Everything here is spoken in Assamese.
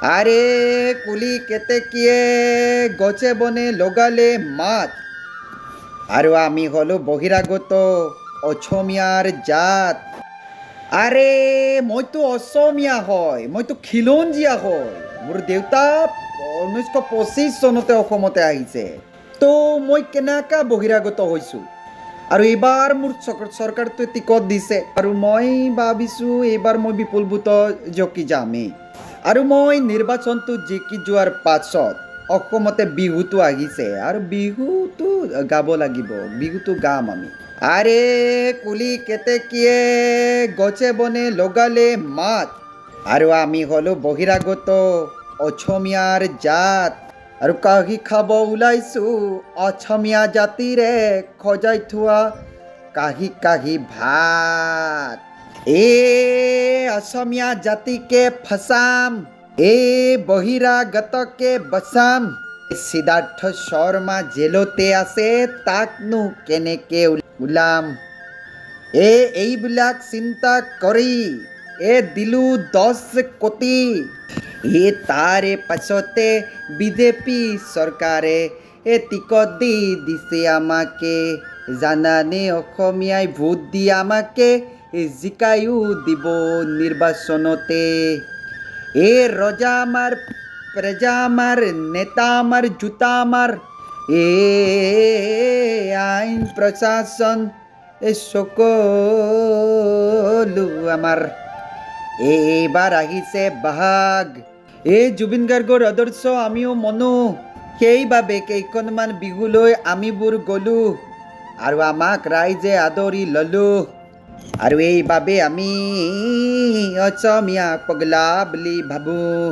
আৰে কুলি কেতেকিয়ে গছে বনে লগালে মাত আৰু আমি হলো বহিৰাগত অসমীয়াৰ জাত। আৰে মইতো অসমীয়া হয়, মইতো খিলঞ্জীয়া হয়। মোৰ দেউতা 1925 চনতে অসমতে আহিছে। তো মই কেনেকৈ বহিৰাগত হৈছোঁ? আৰু এইবাৰ মোৰ চৰকাৰটোৱে টিকট দিছে আৰু মই ভাবিছোঁ এইবাৰ মই বিপুলভূত জকি যামেই। আৰু মই নিৰ্বাচনটো জিকি যোৱাৰ পাছত অসমতে বিহুটো আহিছে আৰু বিহুটো গাব লাগিব, বিহুটো গাম আমি। আৰে কুলি কেতেকিয়ে গছে বনে লগালে মাত আৰু আমি হলো বহিৰাগত অসমীয়াৰ জাত। আৰু কাঢ়ি খাব ওলাইছোঁ অসমীয়া জাতিৰে সজাই থোৱা কাঢ়ি কাঢ়ি ভাত। অসমীয়া জাতিকে ফচাম, বহিৰাগতকে বচাম। সিদ্ধাৰ্থ শৰ্মা জেলতে আছে, তাকনো কেনেকে ওলাম? এইবিলাক চিন্তা কৰি দিলোঁ 10 কোটি। তাৰে পাছতে বিজেপি চৰকাৰে টিকট দি দিছে আমাকে। জানানে অসমীয়াই ভোট দি আমাকে জিকায়ো দিব নিৰ্বাচনতে। ৰজা আমাৰ, প্ৰজা আমাৰ, নেতা আমাৰ, জোতা আমাৰ, আইন প্ৰশাসন সকলো আমাৰ। এইবাৰ আহিছে বাহাগ। জুবিন গাৰ্গৰ আদৰ্শ আমিও মনো, সেইবাবে কেইখনমান বিহুলৈ আমিবোৰ গ'লোঁ আৰু আমাক ৰাইজে আদৰি ল'লোঁ। আৰু এইবাবে আমি অসমীয়া পগলা বুলি ভাবোঁ।